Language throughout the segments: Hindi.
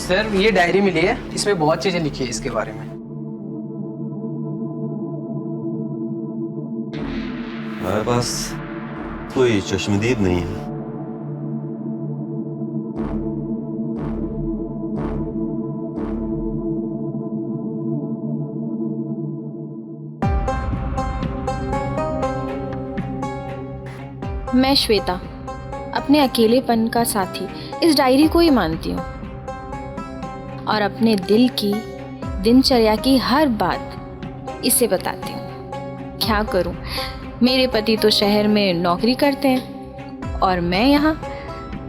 सर ये डायरी मिली है, इसमें बहुत चीजें लिखी है इसके बारे में। हमारे पास कोई चश्मदीद नहीं है। मैं श्वेता, अपने अकेलेपन का साथी इस डायरी को ही मानती हूँ और अपने दिल की दिनचर्या की हर बात इसे बताती हूँ। क्या करूँ, मेरे पति तो शहर में नौकरी करते हैं और मैं यहाँ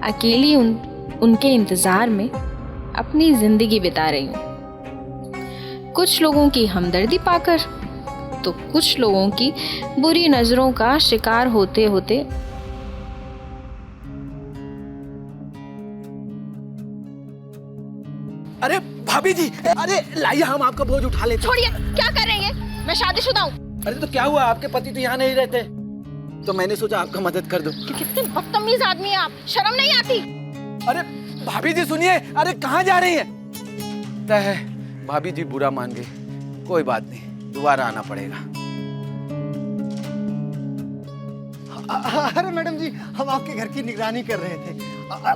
अकेली उनके इंतज़ार में अपनी ज़िंदगी बिता रही हूँ। कुछ लोगों की हमदर्दी पाकर तो कुछ लोगों की बुरी नज़रों का शिकार होते होते अरे भाभी जी, अरे लाइए हम आपका बोझ उठा लेते। छोड़िए, क्या कर रहे हैं? मैं शादीशुदा हूँ। अरे तो क्या हुआ, आपके पति तो यहाँ नहीं रहते, तो मैंने सोचा आपका मदद कर दूं। कितने बदतमीज आदमी हैं आप, शर्म नहीं आती? अरे भाभी जी सुनिए, अरे कहाँ जा रही हैं? लगता है भाभी जी बुरा मान गई, कोई बात नहीं, दोबारा आना पड़ेगा। अरे मैडम जी, हम आपके घर की निगरानी कर रहे थे।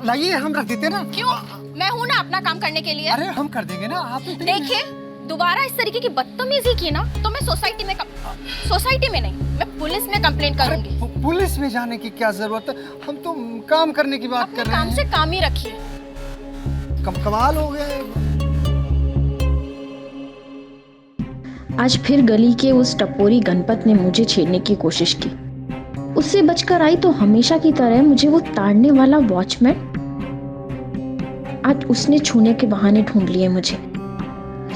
लाइए हम रख देते ना। क्यों? मैं हूँ ना अपना काम करने के लिए। अरे हम कर देंगे ना, आप देखिए, दोबारा इस तरीके की बदतमीजी की ना तो मैं सोसाइटी में नहीं, मैं पुलिस में कंप्लेंट करूंगी। पुलिस में जाने की क्या जरूरत है, हम तो काम करने की बात कर रहे हैं। काम से काम ही रखिए। कमाल हो गया। आज फिर गली के उस टपोरी गणपत ने मुझे छेड़ने की कोशिश की। उससे बचकर आई तो हमेशा की तरह मुझे वो ताड़ने वाला वॉचमैन आज उसने छूने के बहाने ढूंढ लिए मुझे।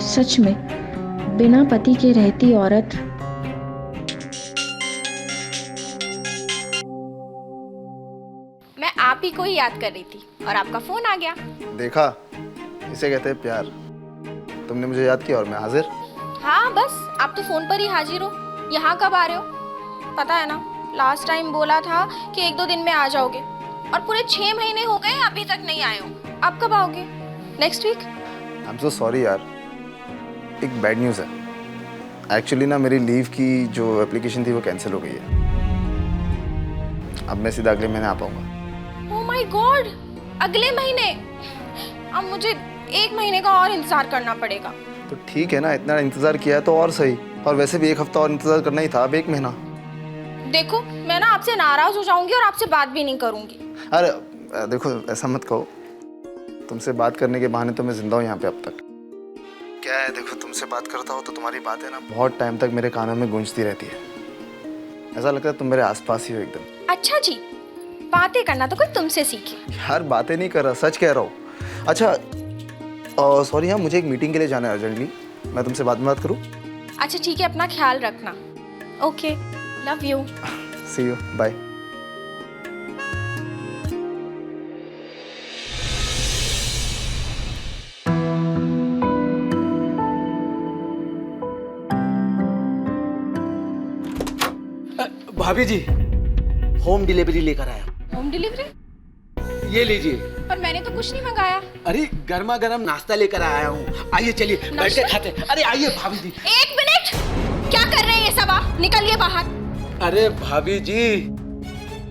सच में बिना पति के रहती औरत मैं आप ही को ही याद कर रही थी और आपका फोन आ गया। देखा, इसे कहते हैं प्यार। तुमने मुझे याद किया और मैं हाजिर। हाँ बस, आप तो फोन पर ही हाजिर हो। यहाँ कब आ रहे हो? पता है ना, लास्ट टाइम बोला था कि 1-2 दिन में आ जाओगे और पूरे 6 महीने हो गए अभी तक नहीं आए हो। अब कब आओगे? Next week? I am so sorry यार, एक बैड न्यूज़ है। एक्चुअली ना मेरी लीव की जो एप्लीकेशन थी वो कैंसिल हो गई है। अब मैं सीधा अगले महीने आ पाऊंगा। ओह माय गॉड, अगले महीने? अब मुझे 1 महीने का और इंतजार करना पड़ेगा। तो ठीक है ना, इतना इंतज़ार किया है तो और सही। और वैसे भी 1 हफ्ता और इंतज़ार करना ही था, अब 1 महीना। देखो, मैं ना आपसे नाराज हो जाऊंगी और आपसे बात भी नहीं करूंगी। अरे देखो, ऐसा मत कहो। तुमसे बात करने के बहाने तो मैं जिंदा हूँ यहाँ पे अब तक। क्या है, देखो तुमसे बात करता हूँ तो तुम्हारी बातें ना बहुत टाइम तक मेरे कानों में गूंजती रहती है। ऐसा लगता है तुम मेरे आसपास ही हो एकदम। अच्छा जी, बातें करना तो कोई तुमसे सीखे। यार बातें नहीं कर रहा, सच कह रहा हूँ। अच्छा सॉरी, हाँ मुझे एक मीटिंग के लिए जाना है अर्जेंटली। मैं तुमसे बाद में बात करूँ? अच्छा ठीक है, अपना ख्याल रखना। Okay, love you. See you, bye. भाभी जी, होम डिलीवरी लेकर आया। Home delivery? ये लीजिए। पर मैंने तो कुछ नहीं मंगाया। अरे गर्मा गर्म नाश्ता लेकर आया हूँ, आइए चलिए बैठ के खाते हैं। अरे आइए भाभी जी। 1 मिनट, क्या कर रहे हैं ये सब आप? निकलिए बाहर। अरे भाभी जी,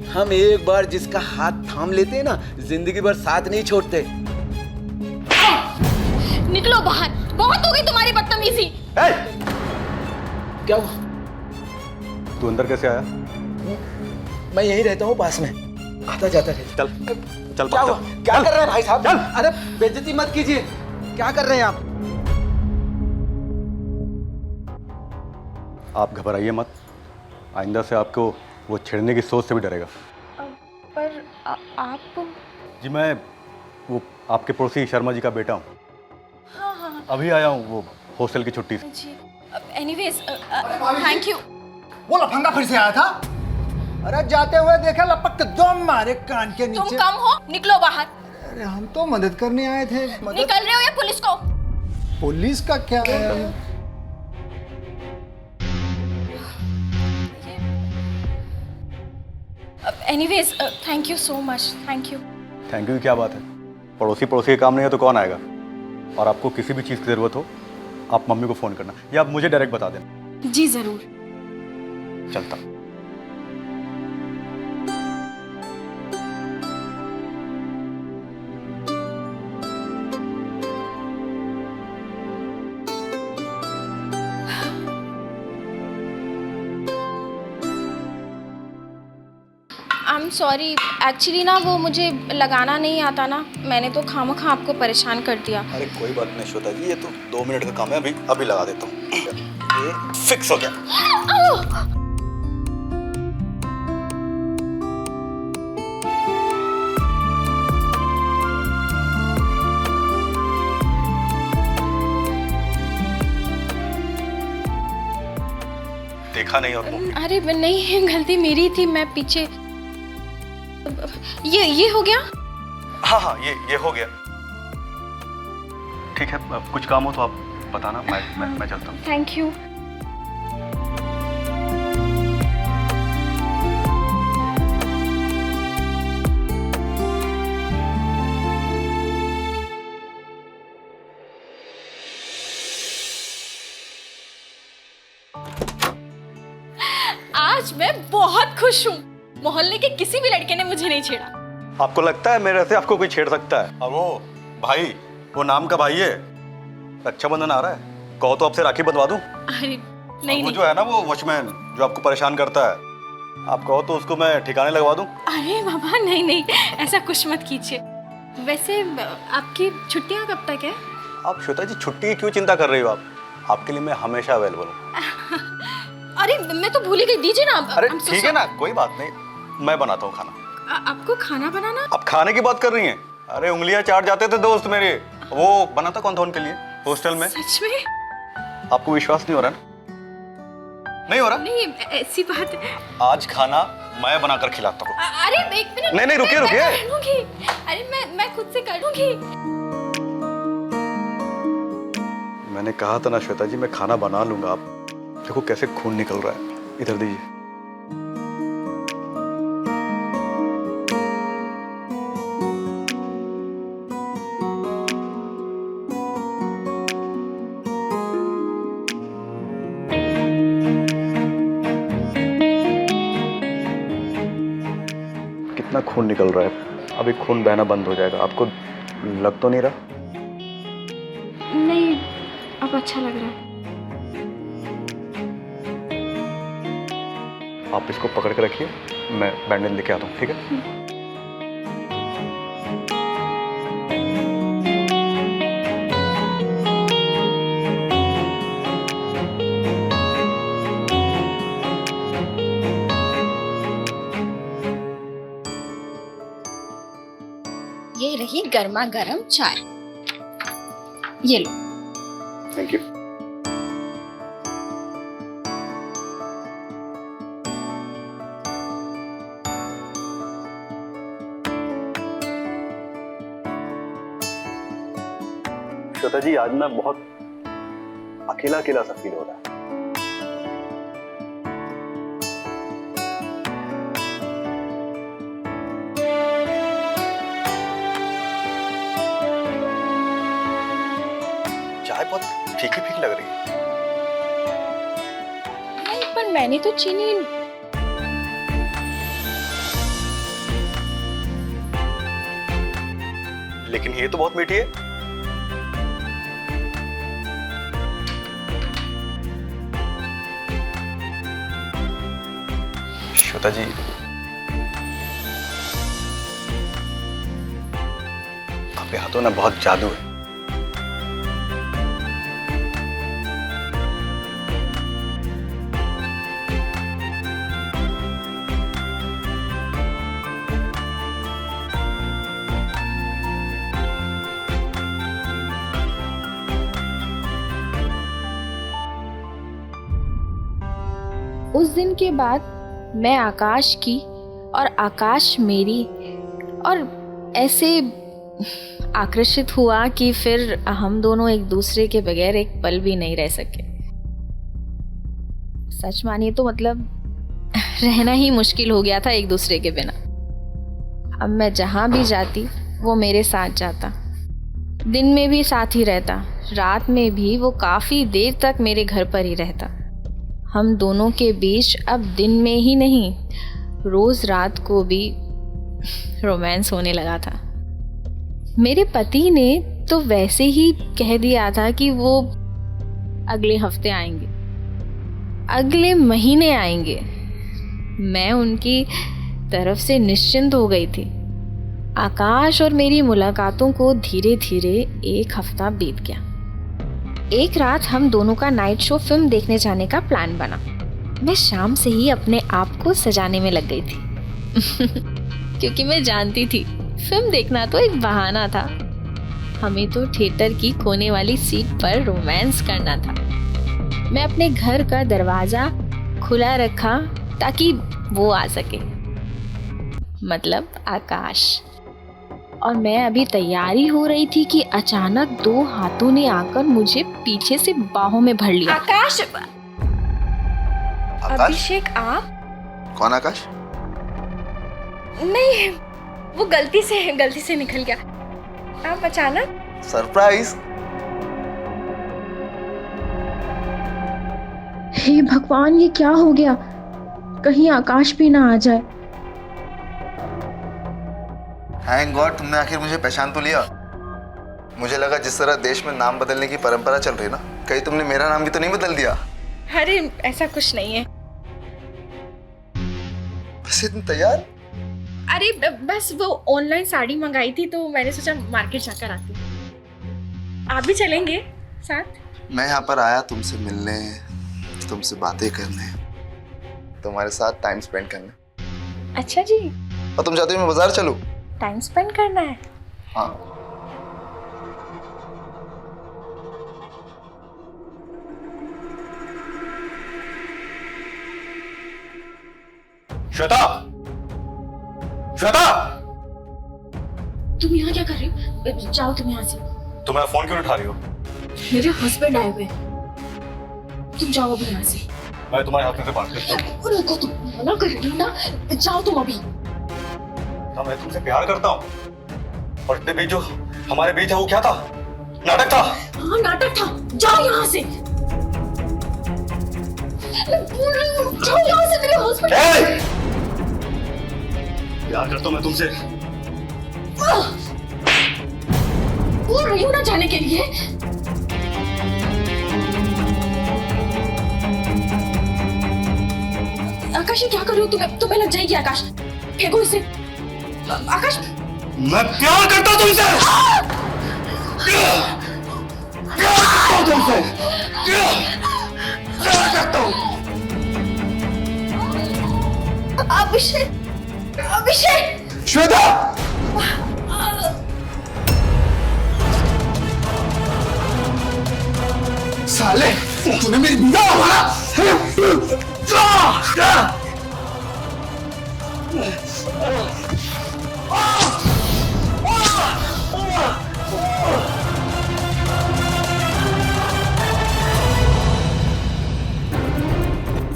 हम एक बार जिसका हाथ थाम लेते हैं ना, जिंदगी भर साथ नहीं छोड़ते। निकलो बाहर, बहुत हो गई तुम्हारी बदतमीजी। क्या हुआ? तू अंदर कैसे आया? मैं यहीं रहता हूँ, पास में आता जाता रहता। चल चल। क्या हुआ? क्या कर रहे हैं भाई साहब? चल। अरे बेइज्जती मत कीजिए, क्या कर रहे हैं आप? आप घबराइए मत, आइंदा से आपको वो छेड़ने की सोच से भी डरेगा। पर आप? जी मैं वो आपके पड़ोसी शर्मा जी का बेटा हूँ। हाँ। अभी आया हूँ वो हॉस्टल की छुट्टी से। जी, एनीवेज थैंक यू। वो लफंगा फिर से आया था। अरे जाते हुए देखा, लपक के दम मारे कान के नीचे। तुम कम हो, निकलो बाहर। अरे हम तो मदद करने आए थे। निकल रहे हो या पुलिस को? पुलिस का क्या है? Anyways thank you so much, thank you. Thank you की क्या बात है, पड़ोसी पड़ोसी के काम नहीं है तो कौन आएगा? और आपको किसी भी चीज़ की ज़रूरत हो आप मम्मी को फ़ोन करना या आप मुझे डायरेक्ट बता देना। जी ज़रूर। चलता। आई एम सॉरी, एक्चुअली ना वो मुझे लगाना नहीं आता ना, मैंने तो खामखा आपको परेशान कर दिया। अरे कोई बात नहीं श्वेता जी, ये तो 2 मिनट का काम है, अभी लगा देता हूँ। ये फिक्स हो गया। देखा नहीं और अरे नहीं, गलती मेरी थी, मैं पीछे। ये हो गया? हाँ ये हो गया। ठीक है, अब कुछ काम हो तो आप बताना, मैं चलता हूँ। Thank you. आज मैं बहुत खुश हूँ। मोहल्ले के किसी भी लड़के ने मुझे नहीं छेड़ा। आपको लगता है मेरे से आपको कोई छेड़ सकता है? और वो भाई, वो नाम का भाई है, रक्षाबंधन आ रहा है, कहो तो आपसे राखी बंधवा दूं? अरे नहीं वो जो है ना वो वॉचमैन जो आपको परेशान करता है, आप कहो तो उसको मैं ठिकाने लगवा दूं? अरे बाबा नहीं, ऐसा कुछ मत कीजिए। वैसे आपकी छुट्टियाँ कब तक है? आप श्वेता जी छुट्टी की क्यों चिंता कर रही हो? आपके लिए मैं हमेशा अवेलेबल हूँ। अरे मैं तो भूल ही गई, दीजिए ना। अरे ठीक है ना, कोई बात नहीं, मैं बनाता हूँ खाना। आपको खाना बनाना? आप खाने की बात कर रही हैं? अरे उंगलियां चाट जाते थे दोस्त मेरे, वो बनाता कौन था उनके लिए हॉस्टल में। सच में? आपको विश्वास नहीं हो रहा ना? नहीं हो रहा? नहीं, ऐसी बात। आज खाना मैं बनाकर खिलाता हूँ। अरे एक मिनट। नहीं रुकिए। अरे मैं खुद से करूँगी। मैंने कहा था ना श्वेता जी, मैं खाना बना लूंगा। आप देखो कैसे खून निकल रहा है, इधर दीजिए। कितना खून निकल रहा है, अभी खून बहना बंद हो जाएगा। आपको लग तो नहीं रहा? नहीं, अब अच्छा लग रहा है। आप इसको पकड़ के रखिए, मैं बैंडेज लेके आता हूँ, ठीक है? ये रही गर्मा गर्म चाय, ये लो। Thank you. श्वेता जी, आज ना बहुत अकेला अकेला सा फील हो रहा है। चाय बहुत फीकी फीकी लग रही है। नहीं, पर मैंने तो चीनी। लेकिन ये तो बहुत मीठी है। श्वेता जी, आपके हाथों में बहुत जादू है। उस दिन के बाद मैं आकाश की और आकाश मेरी, और ऐसे आकर्षित हुआ कि फिर हम दोनों एक दूसरे के बगैर एक पल भी नहीं रह सके। सच मानिए तो मतलब रहना ही मुश्किल हो गया था एक दूसरे के बिना। अब मैं जहाँ भी जाती वो मेरे साथ जाता। दिन में भी साथ ही रहता, रात में भी वो काफ़ी देर तक मेरे घर पर ही रहता। हम दोनों के बीच अब दिन में ही नहीं, रोज़ रात को भी रोमांस होने लगा था। मेरे पति ने तो वैसे ही कह दिया था कि वो अगले हफ्ते आएंगे, अगले महीने आएंगे। मैं उनकी तरफ से निश्चिंत हो गई थी। आकाश और मेरी मुलाकातों को धीरे धीरे एक हफ्ता बीत गया। एक रात हम दोनों का नाइट शो फिल्म देखने जाने का प्लान बना। मैं शाम से ही अपने आप को सजाने में लग गई थी क्योंकि मैं जानती थी फिल्म देखना तो एक बहाना था, हमें तो थिएटर की कोने वाली सीट पर रोमांस करना था। मैं अपने घर का दरवाज़ा खुला रखा ताकि वो आ सके, मतलब आकाश। और मैं अभी तैयारी हो रही थी कि अचानक दो हाथों ने आकर मुझे पीछे से बाहों में भर लिया। आकाश! अभिषेक, आप? कौन आकाश? नहीं, वो गलती से निकल गया। आप अचानक? सरप्राइज। हे भगवान, ये क्या हो गया? कहीं आकाश भी ना आ जाए। थैंक गॉड तुमने आखिर मुझे पहचान तो लिया। मुझे लगा जिस तरह देश में नाम बदलने की परंपरा चल रही है ना, कहीं तुमने मेरा नाम भी तो नहीं बदल दिया? अरे ऐसा कुछ नहीं है। बस इतनी तैयार? अरे बस वो ऑनलाइन साड़ी मंगाई थी तो मैंने सोचा मार्केट जाकर आती। आप भी चलेंगे साथ? मैं यहाँ पर आया तुमसे मिलने, तुमसे बातें करने, तुम्हारे साथ टाइम स्पेंड करने। अच्छा जी। और तुम चाहते हो मैं बाजार चलूं? टाइम स्पेंड करना है? हाँ। श्वेता! श्वेता! तुम यहाँ क्या कर रही हो? जाओ तुम यहाँ से। तुम मेरा फोन क्यों नहीं उठा रही हो? मेरे हस्बैंड आए हुए हैं। तुम जाओ अभी यहाँ से। मैं तुम्हारे हाथ में से बात करता हूँ। रुको, तुम मना कर रही हो ना, जाओ तुम अभी। ना मैं तुमसे प्यार करता हूँ, और इतने बीच जो हमारे बीच है वो क्या था? नाटक था। हाँ नाटक था, जाओ यहाँ से। जाओ यहाँ से, मेरे हस्बैंड। प्यार करता हूँ मैं तुमसे। बोल रही हूँ ना जाने के लिए। आकाश ये क्या कर रही हो? तुम्हें लग जाएगी आकाश, फेंको इसे। आकाश, मैं प्यार करता हूँ तुमसे। प्यार करता हूँ तुमसे। प्यार करता हूँ। अभिषेक! श्वेता! साले, तूने मेरी बीवी को मारा।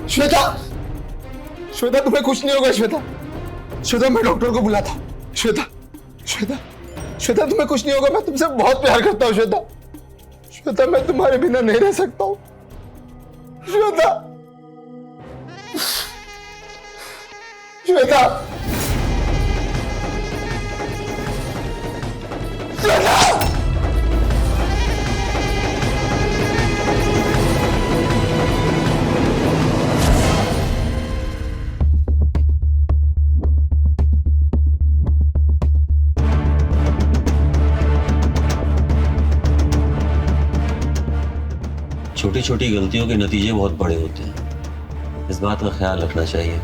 श्वेता! श्वेता तुम्हें कुछ नहीं होगा। श्वेता, श्वेता मैं डॉक्टर को बुला था। श्वेता, श्वेता, श्वेता तुम्हें कुछ नहीं होगा। मैं तुमसे बहुत प्यार करता हूँ श्वेता। श्वेता मैं तुम्हारे बिना नहीं रह सकता हूँ। श्वेता, श्वेता, श्वेता! छोटी छोटी गलतियों के नतीजे बहुत बड़े होते हैं, इस बात का ख्याल रखना चाहिए।